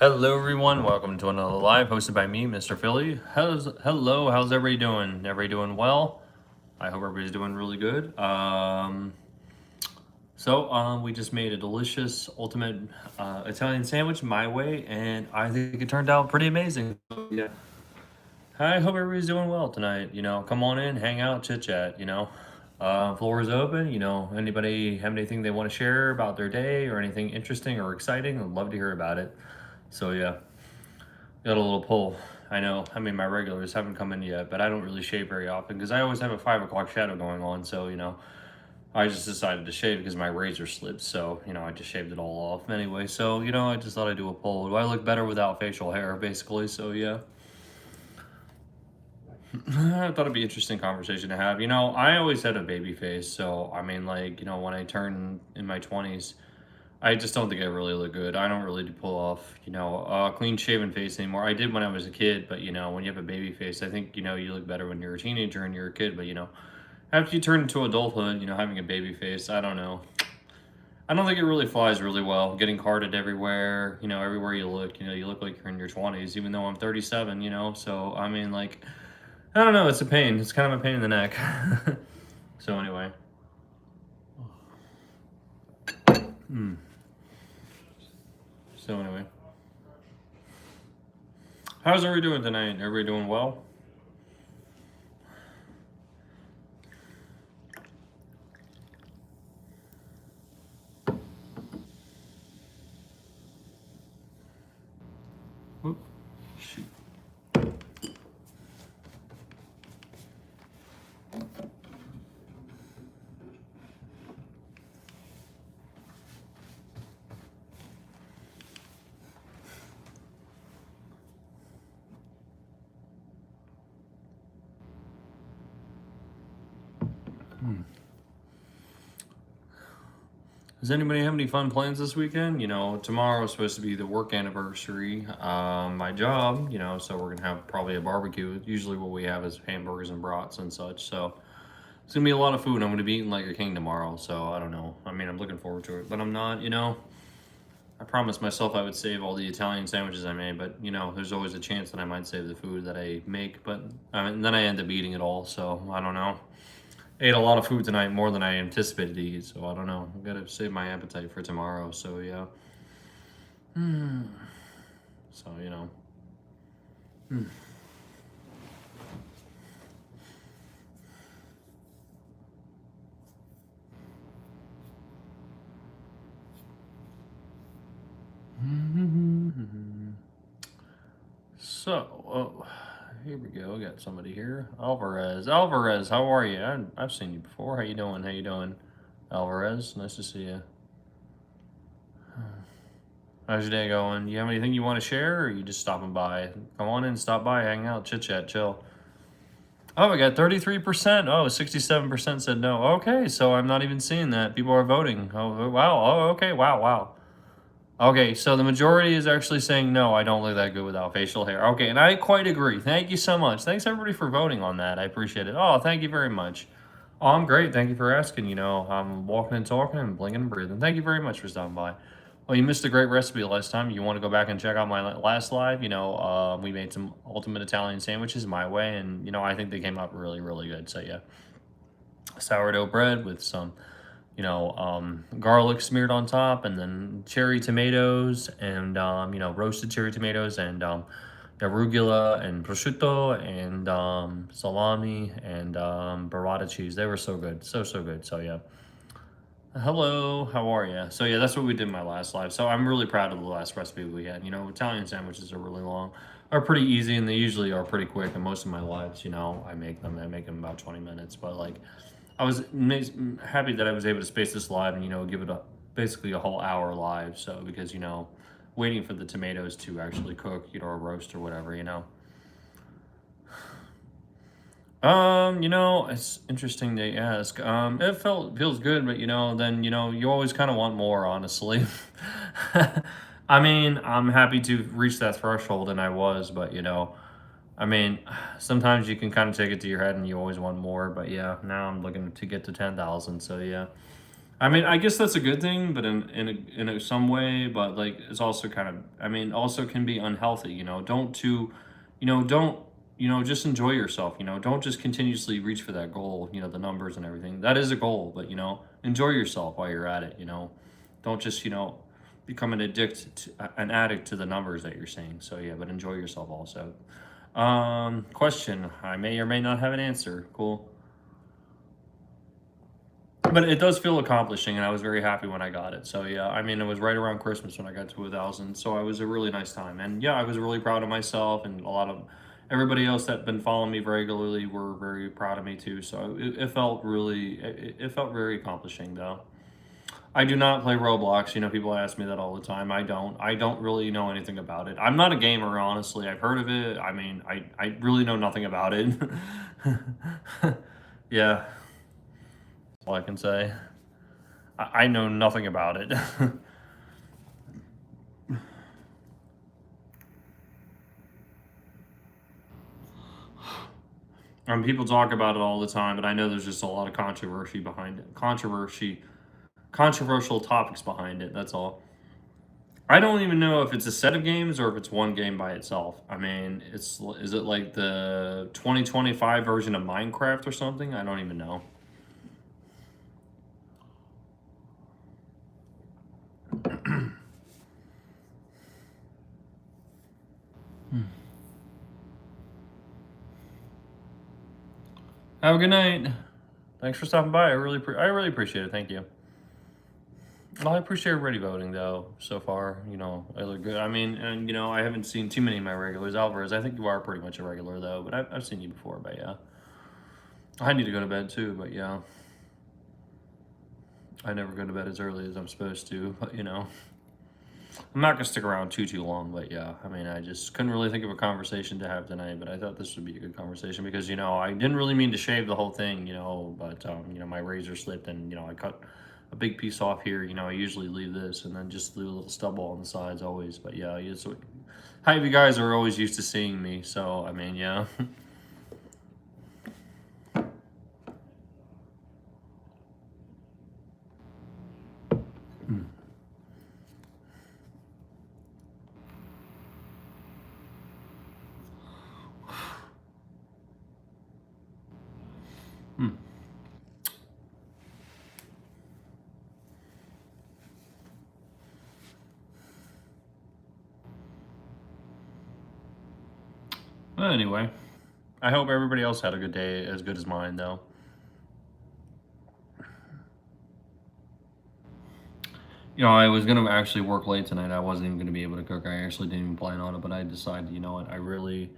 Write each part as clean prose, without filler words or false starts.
Hello, everyone. Welcome to another live hosted by me, Mr. Philly. How's everybody doing? Everybody doing well? I hope everybody's doing really good. We just made a delicious ultimate Italian sandwich my way, and I think it turned out pretty amazing. Yeah, I hope everybody's doing well tonight. Come on in, hang out, chit chat. Floor is open. Anybody have anything they want to share about their day or anything interesting or exciting? I'd love to hear about it. So yeah. Got a little pull. I know. I mean, my regulars haven't come in yet, but I don't really shave very often because I always have a 5 o'clock shadow going on. So, I just decided to shave because my razor slipped. So, I just shaved it all off anyway. So, I just thought I'd do a poll. Do I look better without facial hair, basically? So, yeah. I thought it'd be an interesting conversation to have. I always had a baby face. So, I mean, like, when I turned in my 20s, I just don't think I really look good. I don't really pull off, a clean shaven face anymore. I did when I was a kid, but when you have a baby face, I think, you look better when you're a teenager and you're a kid. But, after you turn into adulthood, having a baby face, I don't know. I don't think it really flies really well. Getting carded everywhere, everywhere you look, you look like you're in your 20s, even though I'm 37, So, I mean, like, I don't know. It's a pain. It's kind of a pain in the neck. So, anyway. Hmm. So, anyway. How's everybody doing tonight? Everybody doing well? Whoop. Shoot. Does anybody have any fun plans this weekend? Tomorrow is supposed to be the work anniversary. My job, so we're gonna have probably a barbecue. Usually, what we have is hamburgers and brats and such. So it's gonna be a lot of food. I'm gonna be eating like a king tomorrow. So I don't know. I mean, I'm looking forward to it, but I'm not. I promised myself I would save all the Italian sandwiches I made, but there's always a chance that I might save the food that I make. But then I end up eating it all. So I don't know. Ate a lot of food tonight, more than I anticipated to eat, so I don't know. I've got to save my appetite for tomorrow, so yeah. So, Hmm. So, here we go. Got somebody here. Alvarez. Alvarez, how are you? I've seen you before. How you doing? How you doing? Alvarez, nice to see you. How's your day going? You have anything you want to share, or are you just stopping by? Come on in, stop by, hang out, chit chat, chill. Oh, we got 33%. Oh, 67% said no. Okay, so I'm not even seeing that. People are voting. Oh, wow. Oh, okay. Wow, wow. Okay, so the majority is actually saying no, I don't look that good without facial hair. Okay, and I quite agree. Thank you so much. Thanks everybody for voting on that. I appreciate it. Oh, thank you very much. Oh, I'm great. Thank you for asking. I'm walking and talking and blinking and breathing. Thank you very much for stopping by. Well, you missed a great recipe last time. You want to go back and check out my last live? We made some ultimate Italian sandwiches my way, and I think they came out really, really good. So yeah, sourdough bread with some, garlic smeared on top, and then cherry tomatoes, and roasted cherry tomatoes, and arugula and prosciutto, and salami, and burrata cheese. They were so good, so good. So yeah. Hello, how are you? So yeah, that's what we did in my last live. So I'm really proud of the last recipe we had. Italian sandwiches are really long, are pretty easy, and they usually are pretty quick. And most of my lives, I make them. I make them about 20 minutes. But like, I was happy that I was able to space this live and give it basically a whole hour live. So because waiting for the tomatoes to actually cook, or roast or whatever. It's interesting to ask. It feels good, but then you always kind of want more, honestly. I mean, I'm happy to reach that threshold, and I was, but I mean, sometimes you can kind of take it to your head, and you always want more. But yeah, now I'm looking to get to 10,000. So yeah, I mean, I guess that's a good thing, but some way, but like it's also kind of, I mean, also can be unhealthy. Don't just enjoy yourself. Don't just continuously reach for that goal. The numbers and everything. That is a goal, but enjoy yourself while you're at it. Don't just become an addict to the numbers that you're seeing. So yeah, but enjoy yourself also. Question. I may or may not have an answer. Cool. But it does feel accomplishing, and I was very happy when I got it. So yeah, I mean, it was right around Christmas when I got to 1,000. So it was a really nice time, and yeah, I was really proud of myself, and a lot of everybody else that been following me regularly were very proud of me too. So it felt it felt very accomplishing though. I do not play Roblox. People ask me that all the time. I don't. I don't really know anything about it. I'm not a gamer, honestly. I've heard of it. I mean, I really know nothing about it. Yeah, that's all I can say. I know nothing about it. People talk about it all the time, but I know there's just a lot of controversy behind it. Controversial topics behind it. That's all. I don't even know if it's a set of games or if it's one game by itself. I mean, is it like the 2025 version of Minecraft or something? I don't even know. Have a good night. Thanks for stopping by. I really appreciate it. Thank you. Well, I appreciate everybody voting though so far. I look good. I mean, and I haven't seen too many of my regulars. Alvarez, I think you are pretty much a regular though, but I've seen you before. But yeah, I need to go to bed too. But yeah, I never go to bed as early as I'm supposed to. But I'm not gonna stick around too long. But yeah, I mean, I just couldn't really think of a conversation to have tonight. But I thought this would be a good conversation because I didn't really mean to shave the whole thing. But my razor slipped and I cut a big piece off here. I usually leave this and then just leave a little stubble on the sides always. But yeah, so how you guys are always used to seeing me. So I mean, yeah. Hmm. Well, anyway, I hope everybody else had a good day as good as mine, though. I was gonna actually work late tonight. I wasn't even gonna be able to cook. I actually didn't even plan on it, but I decided, you know what, I really,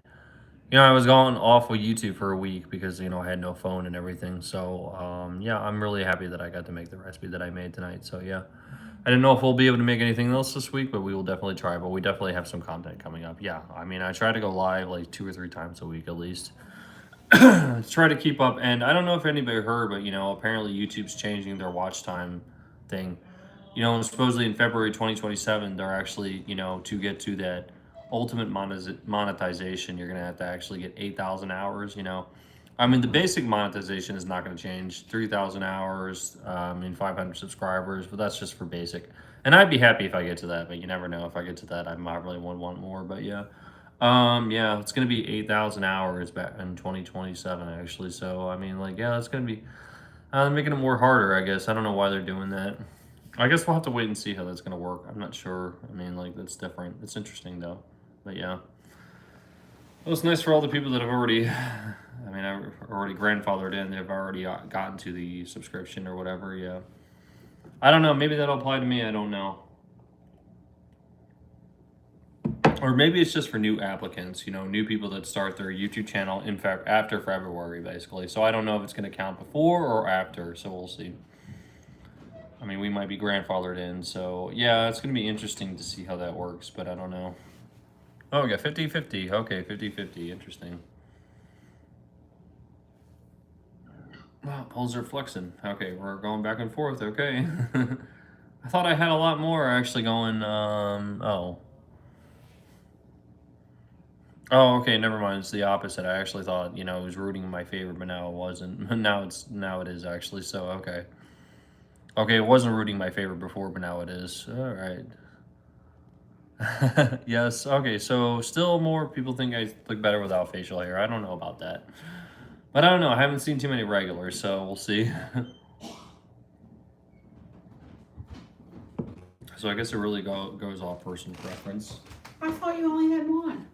I was going off with YouTube for a week because I had no phone and everything. So yeah, I'm really happy that I got to make the recipe that I made tonight. So yeah, I don't know if we'll be able to make anything else this week, but we will definitely try. But we definitely have some content coming up. Yeah, I mean, I try to go live like 2 or 3 times a week at least. Try to keep up. And I don't know if anybody heard, but apparently YouTube's changing their watch time thing. Supposedly in February 2027, they're actually, to get to that ultimate monetization, you're going to have to actually get 8,000 hours. I mean, the basic monetization is not going to change. 3,000 hours, 500 subscribers, but that's just for basic. And I'd be happy if I get to that, but you never know. If I get to that, I might really want more. But yeah. Yeah, it's gonna be 8,000 hours back in 2027 actually. So I mean, like, yeah, it's gonna be making it more harder, I guess. I don't know why they're doing that. I guess we'll have to wait and see how that's gonna work. I'm not sure. I mean, like, that's different. It's interesting though. But yeah, well, it's nice for all the people that have already, I mean, I've already grandfathered in. They've already gotten to the subscription or whatever. Yeah, I don't know. Maybe that'll apply to me. I don't know. Or maybe it's just for new applicants, new people that start their YouTube channel in fact after February, basically. So I don't know if it's going to count before or after. So we'll see. I mean, we might be grandfathered in. So yeah, it's going to be interesting to see how that works, but I don't know. Oh, we got 50-50. Okay, 50-50. Interesting. Wow, polls are flexing. Okay, we're going back and forth. Okay. I thought I had a lot more actually going. Oh. Oh, okay, never mind. It's the opposite. I actually thought, it was rooting in my favor, but now it wasn't. Now it is actually. So, okay. Okay, it wasn't rooting my favorite before, but now it is. All right. Yes. Okay. So still more people think I look better without facial hair. I don't know about that, but I don't know. I haven't seen too many regulars, so we'll see. So I guess it really goes off personal preference. I thought you only had one.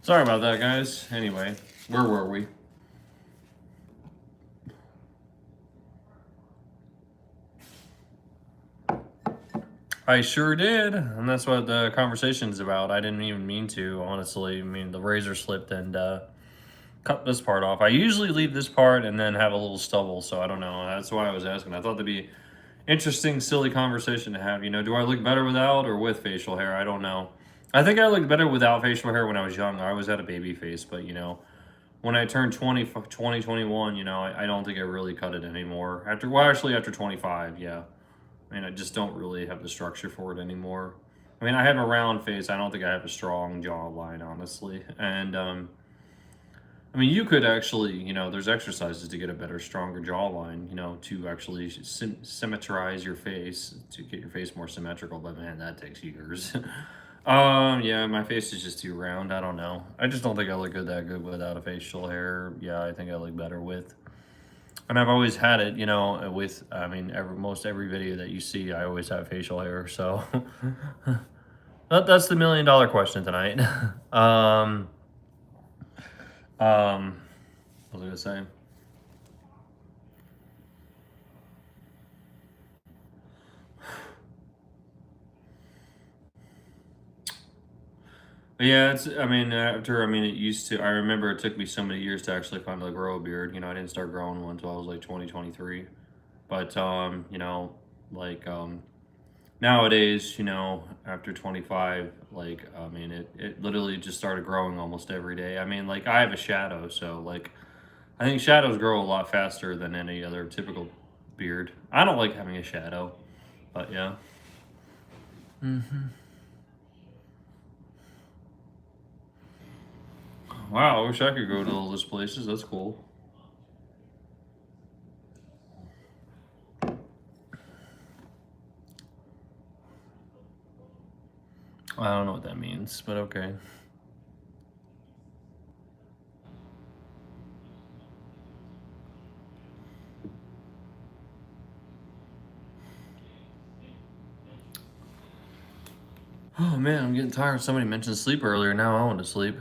Sorry about that, guys. Anyway, where were we? I sure did, and that's what the conversation's about. I didn't even mean to, honestly. I mean, the razor slipped and cut this part off. I usually leave this part and then have a little stubble, so I don't know. That's why I was asking. I thought that'd be interesting, silly conversation to have. You know, do I look better without or with facial hair? I don't know. I think I looked better without facial hair when I was young. I always had a baby face, but you know, when I turned 21, you know, I don't think I really cut it anymore. Well, actually, after 25, yeah. I mean, I just don't really have the structure for it anymore. I mean, I have a round face. I don't think I have a strong jawline, honestly. And I mean, you could actually, you know, there's exercises to get a better, stronger jawline, you know, to actually symmetrize your face, to get your face more symmetrical. But man, that takes years. Yeah, my face is just too round. I don't know. I just don't think I look that good without a facial hair. Yeah, I think I look better with. And I've always had it, you know, with, I mean, most every video that you see, I always have facial hair. So that's the $1 million question tonight. um, um, what was I gonna say? Yeah, it's. I mean, after. I mean, it used to. I remember it took me so many years to actually finally grow a beard. You know, I didn't start growing one until I was like 2023. But you know, like nowadays, you know, after 25, like I mean, it literally just started growing almost every day. I mean, like I have a shadow, so like I think shadows grow a lot faster than any other typical beard. I don't like having a shadow, but yeah. Wow, I wish I could go to all those places. That's cool. I don't know what that means, but okay. Oh man, I'm getting tired. Somebody mentioned sleep earlier. Now I want to sleep.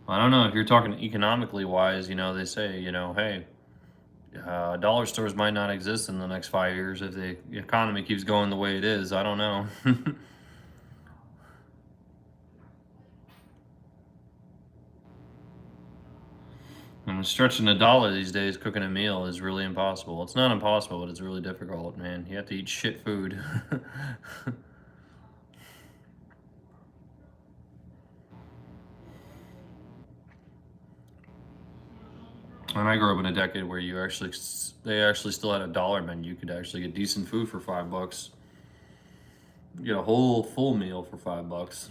I don't know if you're talking economically wise. You know, they say, you know, hey, dollar stores might not exist in the next 5 years if the economy keeps going the way it is. I don't know. And stretching a dollar these days, cooking a meal is really impossible. It's not impossible, but it's really difficult, man. You have to eat shit food. And I grew up in a decade where they actually still had a dollar menu. You could actually get decent food for $5. You get a whole full meal for $5.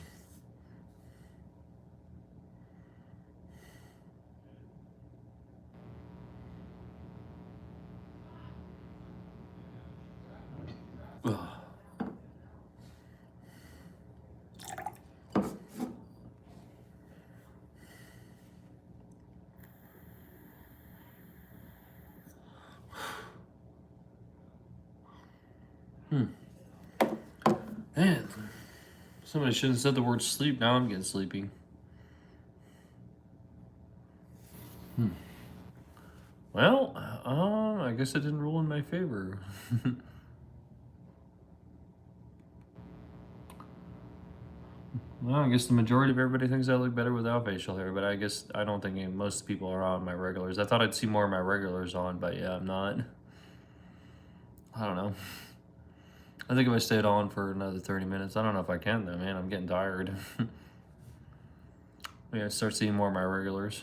Ugh. Man, somebody shouldn't have said the word sleep. Now I'm getting sleepy. Well, I guess it didn't rule in my favor. Well, I guess the majority of everybody thinks I look better without facial hair, but I guess I don't think most people are on my regulars. I thought I'd see more of my regulars on, but yeah, I'm not. I don't know. I think if I stayed on for another 30 minutes, I don't know if I can though, man. I'm getting tired. Yeah, I start seeing more of my regulars.